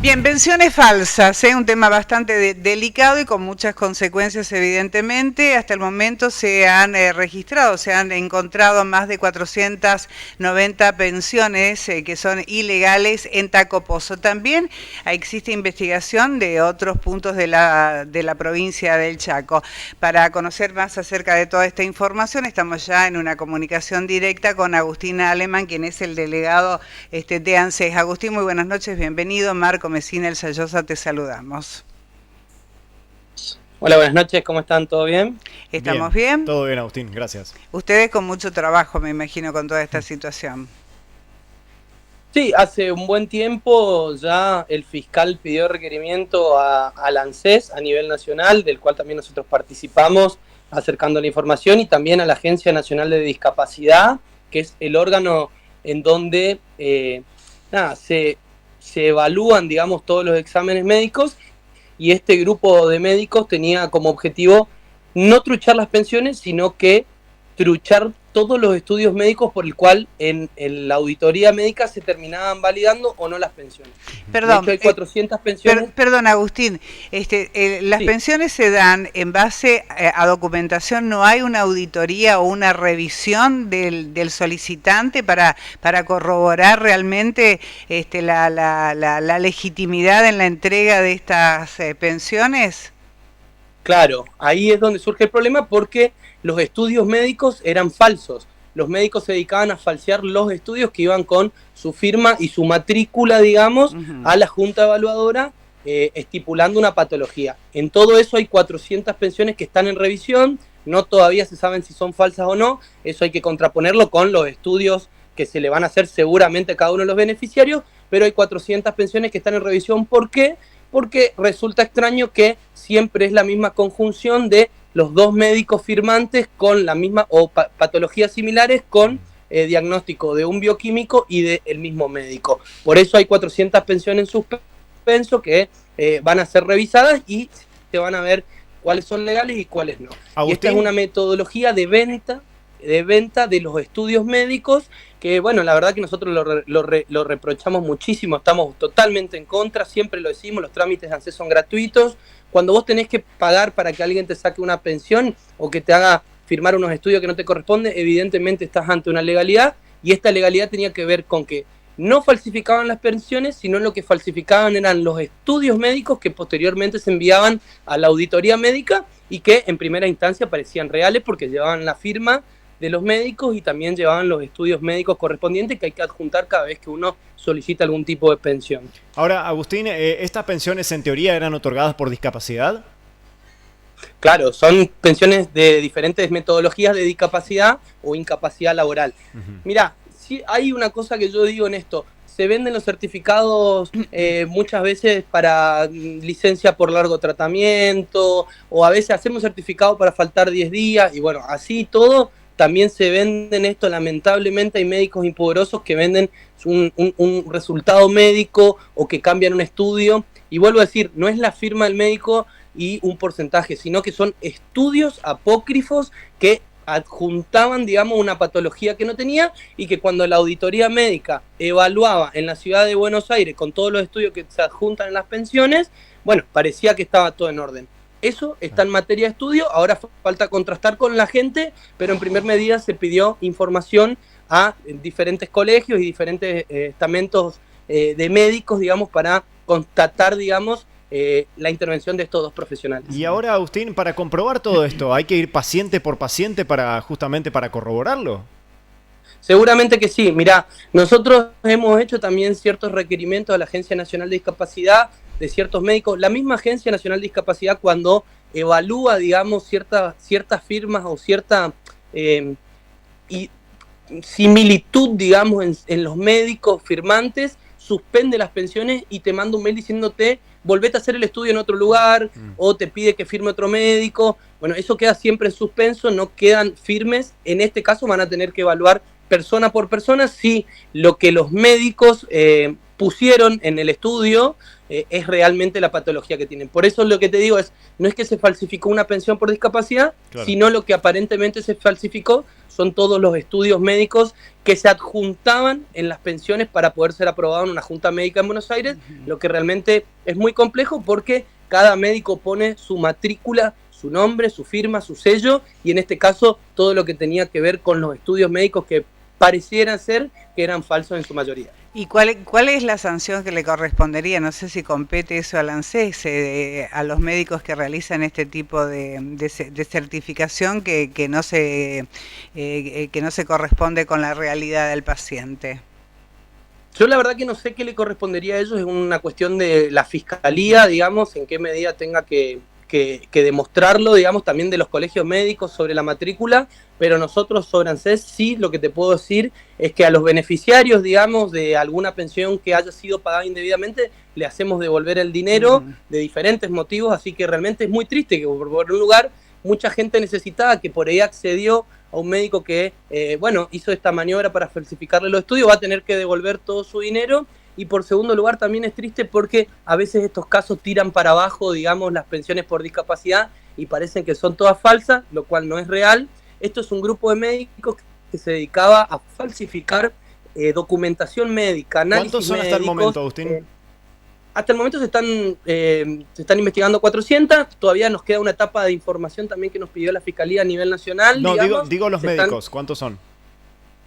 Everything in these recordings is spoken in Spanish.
Bien, pensiones falsas, un tema bastante delicado y con muchas consecuencias evidentemente. Hasta el momento se han registrado, se han encontrado más de 490 pensiones que son ilegales en Tacopozo. También existe investigación de otros puntos de la provincia del Chaco. Para conocer más acerca de toda esta información, estamos ya en una comunicación directa con Agustín Alemán, quien es el delegado de ANSES. Agustín, muy buenas noches, bienvenido. Marco Mesina, El Sayosa, te saludamos. Hola, buenas noches, ¿cómo están? ¿Todo bien? ¿Estamos bien? Todo bien, Agustín, gracias. Ustedes con mucho trabajo, me imagino, con toda esta situación. Sí, hace un buen tiempo ya el fiscal pidió requerimiento a la ANSES a nivel nacional, del cual también nosotros participamos acercando la información, y también a la Agencia Nacional de Discapacidad, que es el órgano en donde se evalúan, digamos, todos los exámenes médicos, y este grupo de médicos tenía como objetivo no truchar las pensiones, sino que truchar todos los estudios médicos por el cual en la auditoría médica se terminaban validando o no las pensiones. Perdón, de hecho, hay 400 pensiones. Perdón, Agustín, las Sí. pensiones se dan en base a documentación, ¿no hay una auditoría o una revisión del solicitante para corroborar realmente la legitimidad en la entrega de estas pensiones? Claro, ahí es donde surge el problema, porque los estudios médicos eran falsos. Los médicos se dedicaban a falsear los estudios que iban con su firma y su matrícula, digamos, a la Junta Evaluadora, estipulando una patología. En todo eso hay 400 pensiones que están en revisión, no todavía se saben si son falsas o no, eso hay que contraponerlo con los estudios que se le van a hacer seguramente a cada uno de los beneficiarios, pero hay 400 pensiones que están en revisión. ¿Por qué? Porque resulta extraño que siempre es la misma conjunción de los dos médicos firmantes con la misma o patologías similares, con diagnóstico de un bioquímico y del mismo médico. Por eso hay 400 pensiones en suspenso que van a ser revisadas y se van a ver cuáles son legales y cuáles no. Agustín. Y esta es una metodología de venta de los estudios médicos que, bueno, la verdad que nosotros lo reprochamos muchísimo, estamos totalmente en contra, siempre lo decimos, los trámites de ANSES son gratuitos. Cuando vos tenés que pagar para que alguien te saque una pensión o que te haga firmar unos estudios que no te corresponden, evidentemente estás ante una legalidad, y esta legalidad tenía que ver con que no falsificaban las pensiones, sino lo que falsificaban eran los estudios médicos que posteriormente se enviaban a la auditoría médica y que en primera instancia parecían reales porque llevaban la firma de los médicos y también llevaban los estudios médicos correspondientes que hay que adjuntar cada vez que uno solicita algún tipo de pensión. Ahora, Agustín, ¿estas pensiones en teoría eran otorgadas por discapacidad? Claro, son pensiones de diferentes metodologías de discapacidad o incapacidad laboral. Mirá, sí, hay una cosa que yo digo en esto: se venden los certificados muchas veces para licencia por largo tratamiento, o a veces hacemos certificado para faltar 10 días, y bueno, así todo. También se venden esto, lamentablemente hay médicos impudorosos que venden un resultado médico o que cambian un estudio, y vuelvo a decir, no es la firma del médico y un porcentaje, sino que son estudios apócrifos que adjuntaban, digamos, una patología que no tenía, y que cuando la auditoría médica evaluaba en la ciudad de Buenos Aires con todos los estudios que se adjuntan en las pensiones, bueno, parecía que estaba todo en orden. Eso está en materia de estudio, ahora falta contrastar con la gente, pero en primer medida se pidió información a diferentes colegios y diferentes estamentos de médicos, digamos, para constatar, digamos, la intervención de estos dos profesionales. Y ahora, Agustín, para comprobar todo esto, ¿hay que ir paciente por paciente justamente para corroborarlo? Seguramente que sí. Mirá, nosotros hemos hecho también ciertos requerimientos a la Agencia Nacional de Discapacidad de ciertos médicos. La misma Agencia Nacional de Discapacidad, cuando evalúa, digamos, ciertas firmas o cierta similitud, digamos, en los médicos firmantes, suspende las pensiones y te manda un mail diciéndote: volvete a hacer el estudio en otro lugar, o te pide que firme otro médico. Bueno, eso queda siempre en suspenso, no quedan firmes. En este caso van a tener que evaluar persona por persona si lo que los médicos pusieron en el estudio es realmente la patología que tienen. Por eso lo que te digo es, no es que se falsificó una pensión por discapacidad, claro, sino lo que aparentemente se falsificó son todos los estudios médicos que se adjuntaban en las pensiones para poder ser aprobado en una junta médica en Buenos Aires, lo que realmente es muy complejo porque cada médico pone su matrícula, su nombre, su firma, su sello, y en este caso todo lo que tenía que ver con los estudios médicos que parecieran ser que eran falsos en su mayoría. ¿Y cuál es la sanción que le correspondería? No sé si compete eso al ANSES, a los médicos que realizan este tipo de certificación que no se corresponde con la realidad del paciente. Yo la verdad que no sé qué le correspondería a ellos, es una cuestión de la fiscalía, digamos, en qué medida tenga que demostrarlo, digamos, también de los colegios médicos sobre la matrícula, pero nosotros sobre ANSES sí lo que te puedo decir es que a los beneficiarios, digamos, de alguna pensión que haya sido pagada indebidamente, le hacemos devolver el dinero de diferentes motivos, así que realmente es muy triste que por un lugar mucha gente necesitada que por ahí accedió a un médico que, hizo esta maniobra para falsificarle los estudios, va a tener que devolver todo su dinero. Y por segundo lugar también es triste porque a veces estos casos tiran para abajo, digamos, las pensiones por discapacidad y parecen que son todas falsas, lo cual no es real. Esto es un grupo de médicos que se dedicaba a falsificar documentación médica, análisis ¿Cuántos son médicos, hasta el momento, Agustín? Hasta el momento se están investigando 400, todavía nos queda una etapa de información también que nos pidió la Fiscalía a nivel nacional. No, digamos, digo los médicos, ¿cuántos son?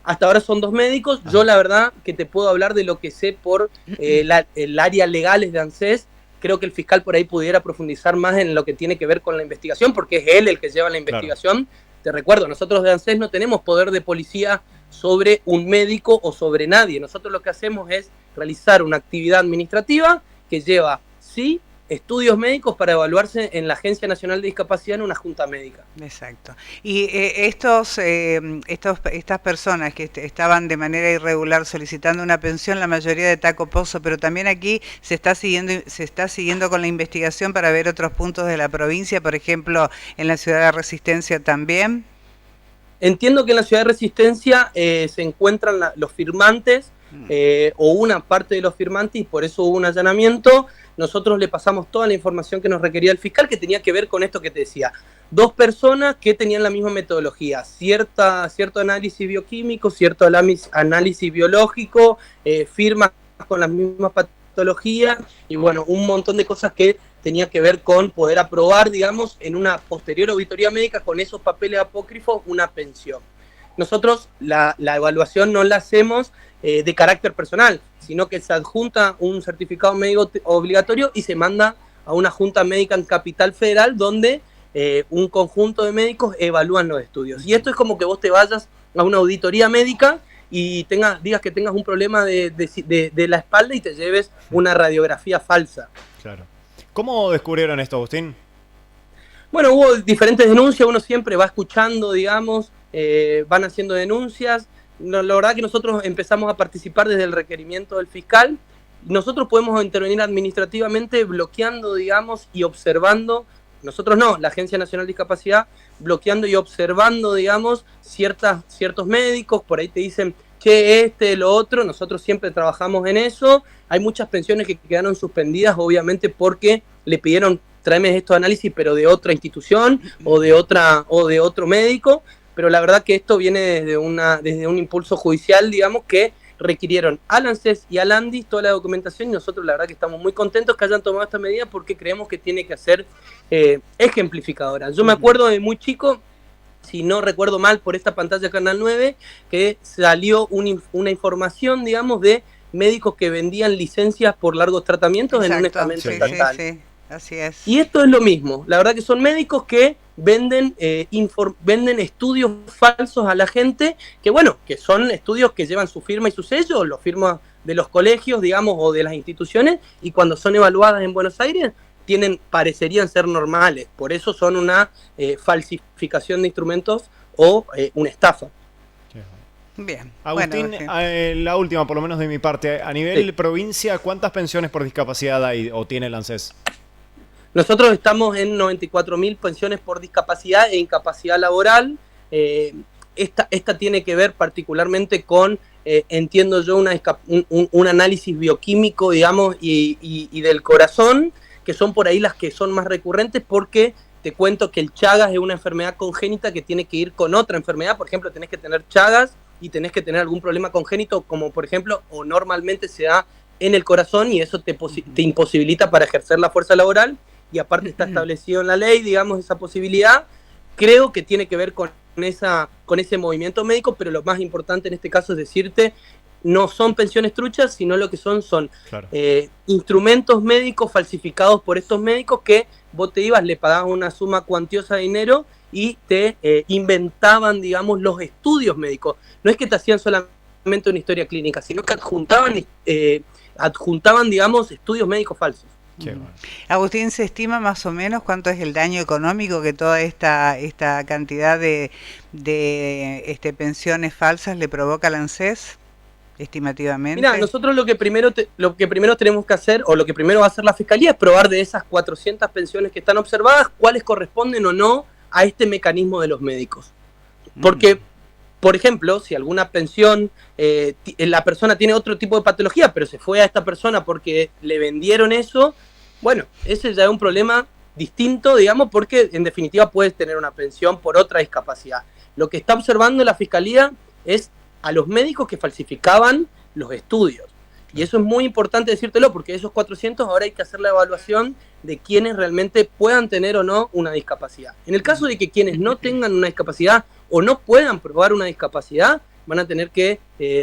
Hasta ahora son 2 médicos. Ajá. Yo la verdad que te puedo hablar de lo que sé por el área legales de ANSES. Creo que el fiscal por ahí pudiera profundizar más en lo que tiene que ver con la investigación, porque es él el que lleva la investigación. Claro. Te recuerdo, nosotros de ANSES no tenemos poder de policía sobre un médico o sobre nadie. Nosotros lo que hacemos es realizar una actividad administrativa que lleva, sí, estudios médicos para evaluarse en la Agencia Nacional de Discapacidad en una junta médica. Exacto. Y estas personas que estaban de manera irregular solicitando una pensión, la mayoría de Taco Pozo, pero también aquí se está siguiendo con la investigación para ver otros puntos de la provincia, por ejemplo, en la ciudad de Resistencia también. Entiendo que en la ciudad de Resistencia se encuentran los firmantes o una parte de los firmantes y por eso hubo un allanamiento. Nosotros le pasamos toda la información que nos requería el fiscal, que tenía que ver con esto que te decía. 2 personas que tenían la misma metodología, cierto análisis bioquímico, cierto análisis biológico, firmas con las mismas patologías y bueno, un montón de cosas que tenía que ver con poder aprobar, digamos, en una posterior auditoría médica con esos papeles apócrifos una pensión. Nosotros la evaluación no la hacemos de carácter personal, sino que se adjunta un certificado médico obligatorio y se manda a una junta médica en Capital Federal donde un conjunto de médicos evalúan los estudios. Y esto es como que vos te vayas a una auditoría médica y digas que tengas un problema de la espalda y te lleves una radiografía falsa. Claro. ¿Cómo descubrieron esto, Agustín? Bueno, hubo diferentes denuncias, uno siempre va escuchando, digamos, van haciendo denuncias. La verdad que nosotros empezamos a participar desde el requerimiento del fiscal. Nosotros podemos intervenir administrativamente bloqueando, digamos, y observando, nosotros no, la Agencia Nacional de Discapacidad, bloqueando y observando, digamos, ciertos médicos, por ahí te dicen, che, lo otro, nosotros siempre trabajamos en eso. Hay muchas pensiones que quedaron suspendidas, obviamente, porque le pidieron, tráeme estos análisis, pero de otra institución o de otro médico. Pero la verdad que esto viene desde un impulso judicial, digamos, que requirieron al ANSES y al ANDIS toda la documentación y nosotros la verdad que estamos muy contentos que hayan tomado esta medida porque creemos que tiene que ser ejemplificadora. Yo me acuerdo de muy chico, si no recuerdo mal, por esta pantalla Canal 9, que salió una información, digamos, de médicos que vendían licencias por largos tratamientos. Exacto, en un estamento estatal. Sí. Así es. Y esto es lo mismo. La verdad que son médicos que venden estudios falsos a la gente, que bueno, que son estudios que llevan su firma y su sello, los firmas de los colegios, digamos, o de las instituciones, y cuando son evaluadas en Buenos Aires, parecerían ser normales. Por eso son una falsificación de instrumentos o una estafa. Bien. Agustín, bueno, la última, por lo menos de mi parte. A nivel provincia, ¿cuántas pensiones por discapacidad hay o tiene el ANSES? Nosotros estamos en 94.000 pensiones por discapacidad e incapacidad laboral. Esta tiene que ver particularmente con entiendo yo, un análisis bioquímico, digamos, y del corazón, que son por ahí las que son más recurrentes, porque te cuento que el Chagas es una enfermedad congénita que tiene que ir con otra enfermedad. Por ejemplo, tenés que tener Chagas y tenés que tener algún problema congénito, como por ejemplo, o normalmente se da en el corazón, y eso te imposibilita para ejercer la fuerza laboral, y aparte está establecido en la ley, digamos, esa posibilidad. Creo que tiene que ver con ese movimiento médico, pero lo más importante en este caso es decirte, no son pensiones truchas, sino lo que son claro, instrumentos médicos falsificados por estos médicos que vos te ibas, le pagabas una suma cuantiosa de dinero y te inventaban, digamos, los estudios médicos. No es que te hacían solamente una historia clínica, sino que adjuntaban, digamos, estudios médicos falsos. Bueno. Agustín, ¿se estima más o menos cuánto es el daño económico que toda esta cantidad de pensiones falsas le provoca al ANSES, estimativamente? Mira, nosotros lo que primero tenemos que hacer, o lo que primero va a hacer la Fiscalía, es probar de esas 400 pensiones que están observadas, cuáles corresponden o no a este mecanismo de los médicos. Porque, por ejemplo, si alguna pensión, la persona tiene otro tipo de patología, pero se fue a esta persona porque le vendieron eso, bueno, ese ya es un problema distinto, digamos, porque en definitiva puedes tener una pensión por otra discapacidad. Lo que está observando la Fiscalía es a los médicos que falsificaban los estudios. Y eso es muy importante decírtelo, porque de esos 400 ahora hay que hacer la evaluación de quienes realmente puedan tener o no una discapacidad. En el caso de que quienes no tengan una discapacidad o no puedan probar una discapacidad, van a tener que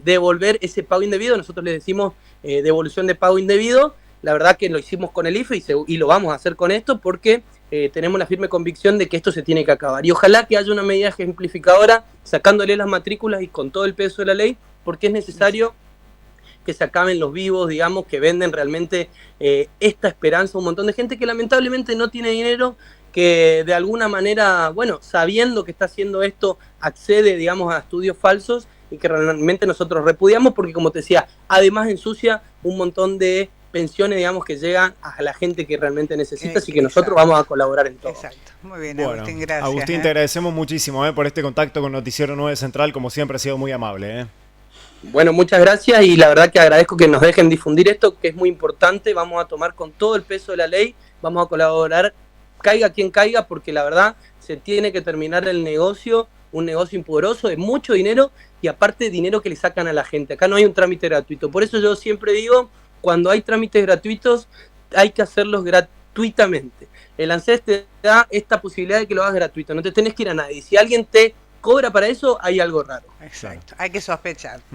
devolver ese pago indebido. Nosotros les decimos devolución de pago indebido. La verdad que lo hicimos con el IFE y lo vamos a hacer con esto, porque tenemos la firme convicción de que esto se tiene que acabar. Y ojalá que haya una medida ejemplificadora, sacándole las matrículas y con todo el peso de la ley, porque es necesario que se acaben los vivos, digamos, que venden realmente esta esperanza a un montón de gente que lamentablemente no tiene dinero, que de alguna manera, bueno, sabiendo que está haciendo esto, accede, digamos, a estudios falsos, y que realmente nosotros repudiamos, porque como te decía, además ensucia un montón de pensiones, digamos, que llegan a la gente que realmente necesita, así que nosotros vamos a colaborar en todo. Exacto. Muy bien, bueno, Agustín, gracias. Agustín, te agradecemos muchísimo por este contacto con Noticiero 9 Central, como siempre ha sido muy amable. Bueno, muchas gracias, y la verdad que agradezco que nos dejen difundir esto, que es muy importante. Vamos a tomar con todo el peso de la ley, vamos a colaborar, caiga quien caiga, porque la verdad se tiene que terminar el negocio, un negocio impudoroso de mucho dinero, y aparte dinero que le sacan a la gente. Acá no hay un trámite gratuito. Por eso yo siempre digo, cuando hay trámites gratuitos, hay que hacerlos gratuitamente. El ANSES te da esta posibilidad de que lo hagas gratuito, no te tenés que ir a nadie. Si alguien te cobra para eso, hay algo raro. Exacto, hay que sospechar.